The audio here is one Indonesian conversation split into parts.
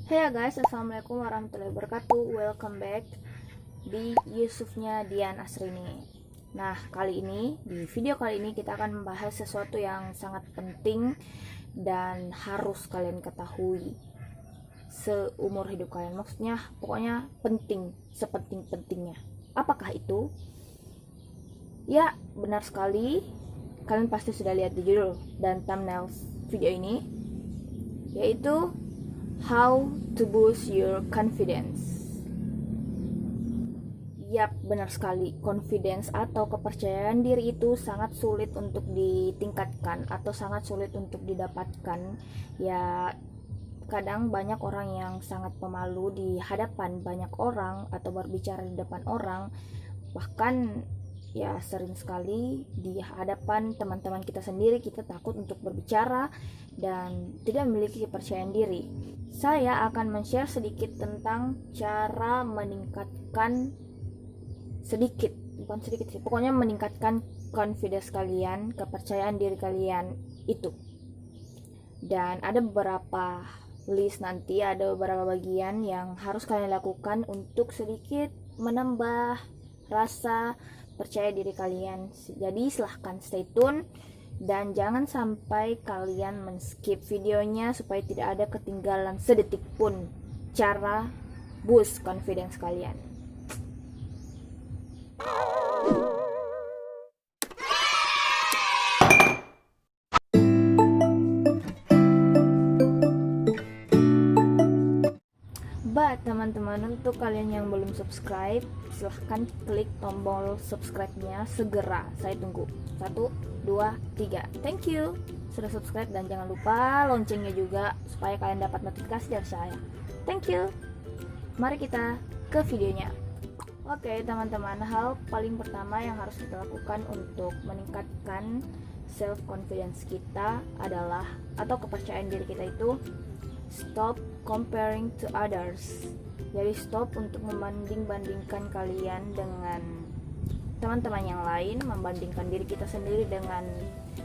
Hey guys, assalamualaikum warahmatullahi wabarakatuh. Welcome back di Yusufnya Dian Asrini. Nah, di video kali ini kita akan membahas sesuatu yang sangat penting dan harus kalian ketahui seumur hidup kalian. Maksudnya, pokoknya penting, sepenting-pentingnya. Apakah itu? Ya, benar sekali. Kalian pasti sudah lihat di judul dan thumbnail video ini, yaitu How to boost your confidence. Yap, benar sekali. Confidence atau kepercayaan diri itu sangat sulit untuk ditingkatkan atau sangat sulit untuk didapatkan. Ya, kadang banyak orang yang sangat pemalu di hadapan banyak orang atau berbicara di depan orang. Bahkan ya sering sekali di hadapan teman-teman kita sendiri kita takut untuk berbicara dan tidak memiliki kepercayaan diri. Saya akan men-share sedikit tentang cara meningkatkan pokoknya meningkatkan confidence kalian, kepercayaan diri kalian itu. Dan ada beberapa list nanti, ada beberapa bagian yang harus kalian lakukan untuk sedikit menambah rasa percaya diri kalian. Jadi silahkan stay tune dan jangan sampai kalian men-skip videonya supaya tidak ada ketinggalan sedetik pun cara boost confidence kalian. Teman-teman, untuk kalian yang belum subscribe, silahkan klik tombol subscribe-nya segera. Saya tunggu. 1, 2, 3. Thank you sudah subscribe dan jangan lupa loncengnya juga supaya kalian dapat notifikasi dari saya. Thank you. Mari kita ke videonya. Oke, teman-teman, hal paling pertama yang harus kita lakukan untuk meningkatkan self confidence kita adalah, atau kepercayaan diri kita itu, stop comparing to others. Jadi stop untuk membanding-bandingkan kalian dengan teman-teman yang lain, membandingkan diri kita sendiri dengan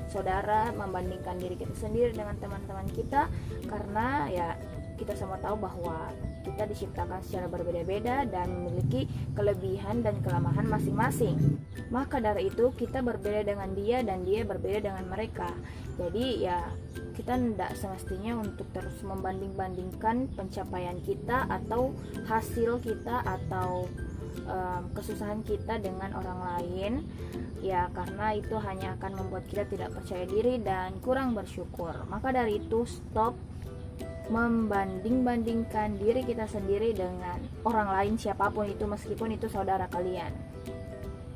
saudara, membandingkan diri kita sendiri dengan teman-teman kita, karena ya kita semua tahu bahwa kita diciptakan secara berbeda-beda dan memiliki kelebihan dan kelemahan masing-masing. Maka dari itu kita berbeda dengan dia dan dia berbeda dengan mereka. Jadi ya kita tidak semestinya untuk terus membanding-bandingkan pencapaian kita atau hasil kita atau kesusahan kita dengan orang lain, ya, karena itu hanya akan membuat kita tidak percaya diri dan kurang bersyukur. Maka dari itu stop membanding-bandingkan diri kita sendiri dengan orang lain siapapun itu, meskipun itu saudara kalian.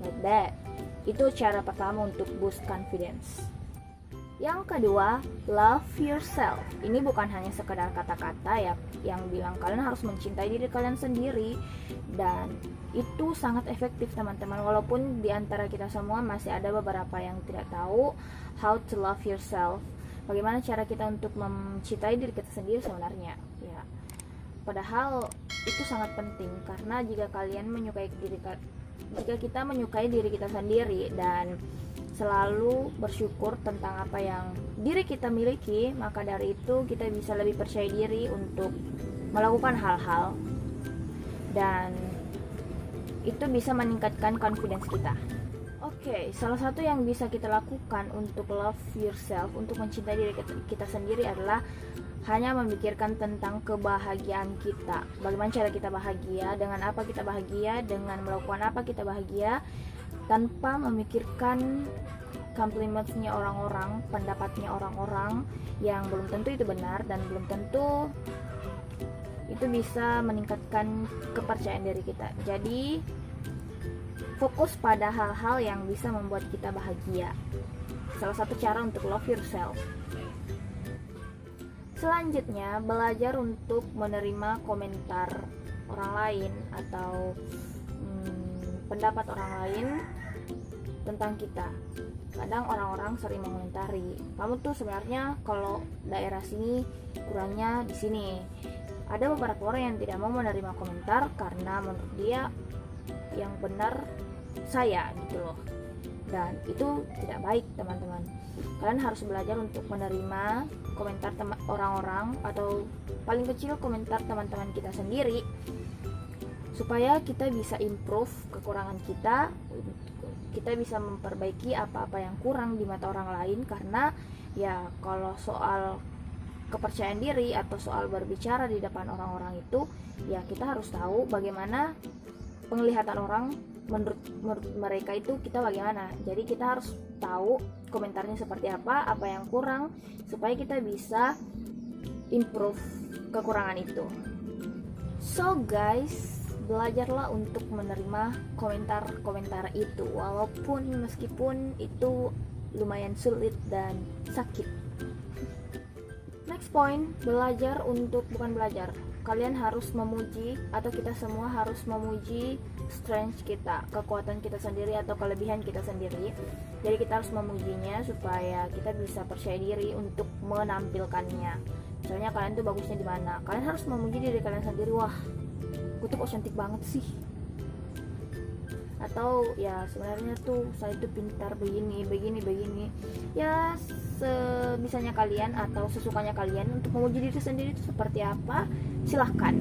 Like that. Itu cara pertama untuk boost confidence. Yang kedua, love yourself. Ini bukan hanya sekedar kata-kata ya yang bilang kalian harus mencintai diri kalian sendiri, dan itu sangat efektif teman-teman. Walaupun di antara kita semua masih ada beberapa yang tidak tahu how to love yourself. Bagaimana cara kita untuk mencintai diri kita sendiri sebenarnya? Ya. Padahal itu sangat penting, karena jika kita menyukai diri kita sendiri dan selalu bersyukur tentang apa yang diri kita miliki, maka dari itu kita bisa lebih percaya diri untuk melakukan hal-hal, dan itu bisa meningkatkan confidence kita. Oke, salah satu yang bisa kita lakukan untuk love yourself, untuk mencintai diri kita sendiri adalah hanya memikirkan tentang kebahagiaan kita. Bagaimana cara kita bahagia, dengan apa kita bahagia, dengan melakukan apa kita bahagia, tanpa memikirkan komplimennya orang-orang, pendapatnya orang-orang yang belum tentu itu benar dan belum tentu itu bisa meningkatkan kepercayaan diri kita. Jadi fokus pada hal-hal yang bisa membuat kita bahagia. Salah satu cara untuk love yourself. Selanjutnya, belajar untuk menerima komentar orang lain atau pendapat orang lain tentang kita. Kadang orang-orang sering mengomentari, kamu tuh sebenarnya kalau daerah sini kurangnya di sini. Ada beberapa orang yang tidak mau menerima komentar karena menurut dia yang benar saya gitu loh. Dan itu tidak baik teman-teman. Kalian harus belajar untuk menerima komentar orang-orang, atau paling kecil komentar teman-teman kita sendiri, supaya kita bisa improve kekurangan kita bisa memperbaiki apa-apa yang kurang di mata orang lain. Karena ya kalau soal kepercayaan diri atau soal berbicara di depan orang-orang itu, ya kita harus tahu bagaimana penglihatan orang menurut mereka itu kita bagaimana. Jadi kita harus tahu komentarnya seperti apa yang kurang, supaya kita bisa improve kekurangan itu. So guys, belajarlah untuk menerima komentar-komentar itu, meskipun itu lumayan sulit dan sakit. Next point, kalian harus memuji, atau kita semua harus memuji strength kita, kekuatan kita sendiri atau kelebihan kita sendiri. Jadi kita harus memujinya supaya kita bisa percaya diri untuk menampilkannya. Misalnya kalian tuh bagusnya di mana, kalian harus memuji diri kalian sendiri. Wah, gue tuh kok cantik banget sih, atau ya sebenarnya tuh saya tuh pintar begini. Ya sebisanya kalian atau sesukanya kalian untuk memuji diri sendiri itu seperti apa, silahkan.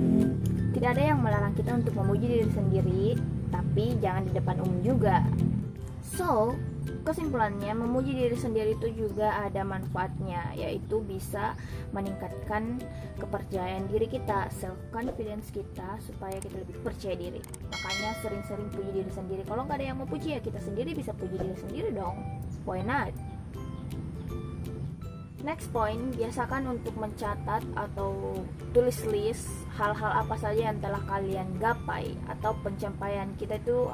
Tidak ada yang melarang kita untuk memuji diri sendiri, tapi jangan di depan umum juga. So kesimpulannya, memuji diri sendiri itu juga ada manfaatnya, yaitu bisa meningkatkan kepercayaan diri kita, self confidence kita, supaya kita lebih percaya diri. Makanya sering-sering puji diri sendiri. Kalau nggak ada yang mau puji, ya kita sendiri bisa puji diri sendiri dong. Why not? Next point, biasakan untuk mencatat atau tulis list hal-hal apa saja yang telah kalian gapai, atau pencapaian kita itu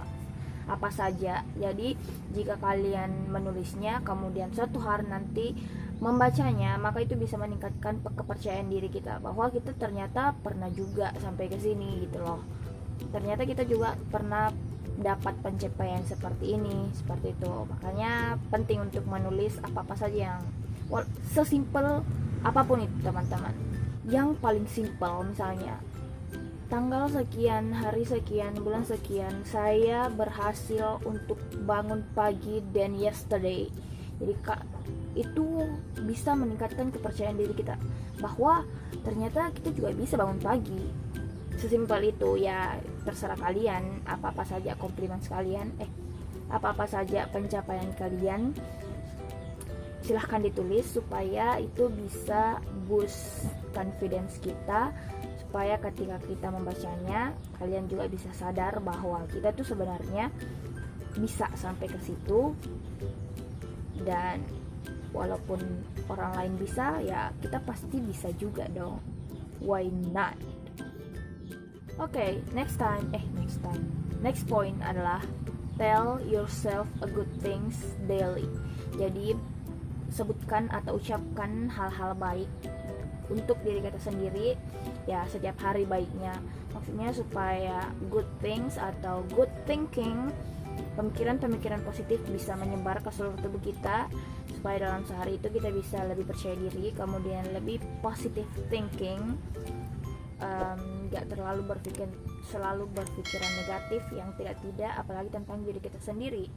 apa saja. Jadi jika kalian menulisnya, kemudian suatu hari nanti membacanya, maka itu bisa meningkatkan kepercayaan diri kita, bahwa kita ternyata pernah juga sampai ke sini gitu loh. Ternyata kita juga pernah dapat pencapaian seperti ini, seperti itu. Makanya penting untuk menulis apa-apa saja yang sesimpel apapun itu, teman-teman. Yang paling simpel, misalnya tanggal sekian, hari sekian, bulan sekian, saya berhasil untuk bangun pagi dan yesterday. Jadi itu bisa meningkatkan kepercayaan diri kita, bahwa ternyata kita juga bisa bangun pagi. Sesimpel itu. Ya terserah kalian, apa-apa saja komplimen kalian, apa-apa saja pencapaian kalian, silahkan ditulis, supaya itu bisa boost confidence kita, supaya ketika kita membacanya, kalian juga bisa sadar bahwa kita tuh sebenarnya bisa sampai ke situ. Dan walaupun orang lain bisa, ya kita pasti bisa juga dong. Why not? Oke, next point adalah tell yourself a good things daily. Jadi sebutkan atau ucapkan hal-hal baik untuk diri kita sendiri, ya setiap hari baiknya. Maksudnya supaya good things atau good thinking, pemikiran-pemikiran positif bisa menyebar ke seluruh tubuh kita, supaya dalam sehari itu kita bisa lebih percaya diri, kemudian lebih positive thinking, gak selalu berpikiran negatif yang tidak, apalagi tentang diri kita sendiri.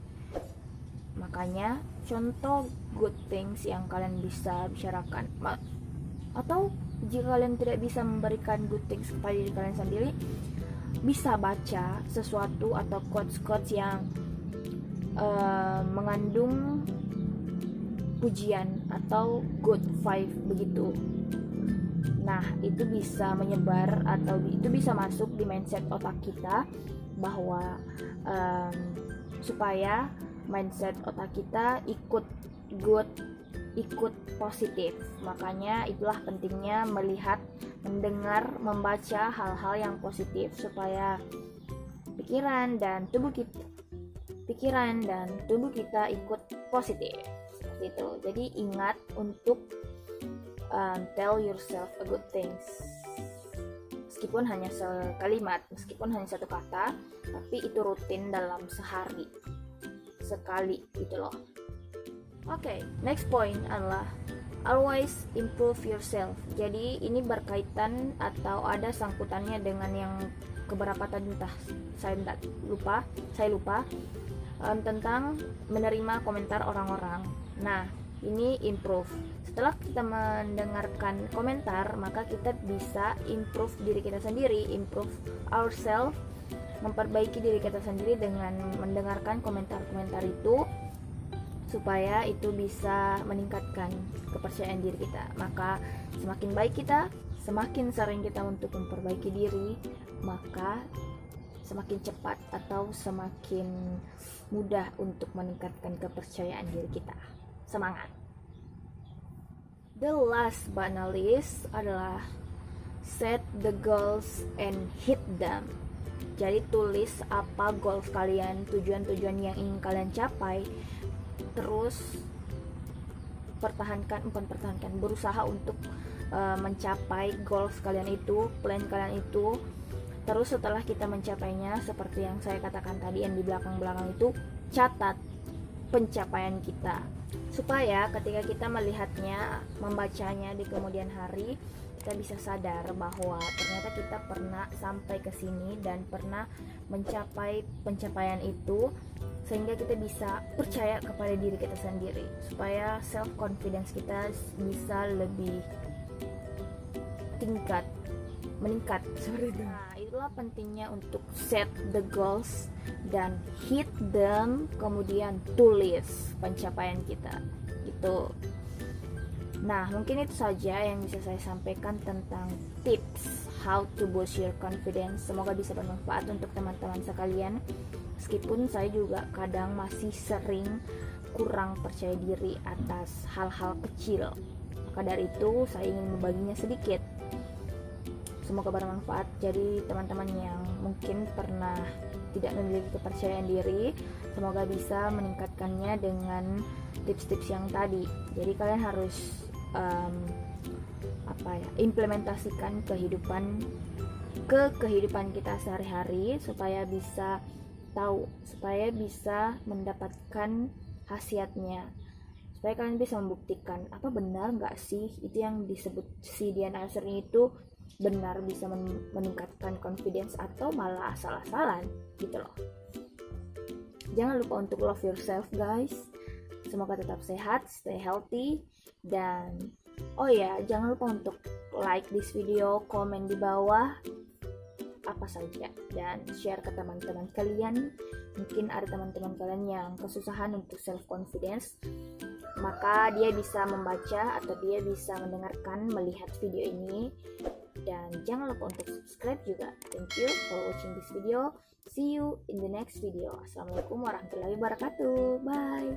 Makanya contoh good things yang kalian bisa bicarakan, atau jika kalian tidak bisa memberikan good things kepada diri kalian sendiri, bisa baca sesuatu atau quotes yang mengandung pujian atau good vibe begitu. Nah, itu bisa menyebar atau itu bisa masuk di mindset otak kita, bahwa supaya mindset otak kita ikut good, ikut positif. Makanya itulah pentingnya melihat, mendengar, membaca hal-hal yang positif, supaya pikiran dan tubuh kita ikut positif. Seperti itu. Jadi ingat untuk tell yourself a good things, meskipun hanya sekalimat, meskipun hanya satu kata, tapi itu rutin dalam sehari sekali gitu loh. Oke, next point adalah always improve yourself. Jadi ini berkaitan atau ada sangkutannya dengan yang keberapa tadi, entah saya lupa tentang menerima komentar orang-orang. Nah, ini improve. setelah kita mendengarkan komentar, maka kita bisa improve diri kita sendiri, improve ourselves, memperbaiki diri kita sendiri dengan mendengarkan komentar-komentar itu, supaya itu bisa meningkatkan kepercayaan diri kita. Maka semakin baik kita, semakin sering kita untuk memperbaiki diri, maka semakin cepat atau semakin mudah untuk meningkatkan kepercayaan diri kita. Semangat! The last but not least adalah set the goals and hit them. Jadi tulis apa goals kalian, tujuan-tujuan yang ingin kalian capai, terus berusaha untuk mencapai goals kalian itu, plan kalian itu. Terus setelah kita mencapainya, seperti yang saya katakan tadi yang di belakang-belakang itu, catat pencapaian kita, supaya ketika kita melihatnya, membacanya di kemudian hari, kita bisa sadar bahwa ternyata kita pernah sampai ke sini dan pernah mencapai pencapaian itu, sehingga kita bisa percaya kepada diri kita sendiri, supaya self confidence kita bisa lebih meningkat seperti itu. Nah, itulah pentingnya untuk set the goals dan hit them, kemudian tulis pencapaian kita gitu. Nah, mungkin itu saja yang bisa saya sampaikan tentang tips how to boost your confidence. Semoga bisa bermanfaat untuk teman-teman sekalian. Meskipun saya juga kadang masih sering kurang percaya diri atas hal-hal kecil, maka dari itu saya ingin membaginya sedikit. Semoga bermanfaat. Jadi teman-teman yang mungkin pernah tidak memiliki kepercayaan diri, semoga bisa meningkatkannya dengan tips-tips yang tadi. Jadi kalian harus implementasikan ke kehidupan kita sehari-hari, supaya bisa tahu, supaya bisa mendapatkan khasiatnya, supaya kalian bisa membuktikan apa benar nggak sih itu yang disebut si Dian Asri itu benar bisa meningkatkan confidence atau malah asal-asalan gitu loh. Jangan lupa untuk love yourself guys. Semoga tetap sehat, stay healthy, dan oh ya, jangan lupa untuk like this video, komen di bawah apa saja, dan share ke teman-teman kalian. Mungkin ada teman-teman kalian yang kesusahan untuk self confidence, maka dia bisa membaca atau dia bisa mendengarkan, melihat video ini. Dan jangan lupa untuk subscribe juga. Thank you for watching this video. See you in the next video. Assalamualaikum warahmatullahi wabarakatuh. Bye.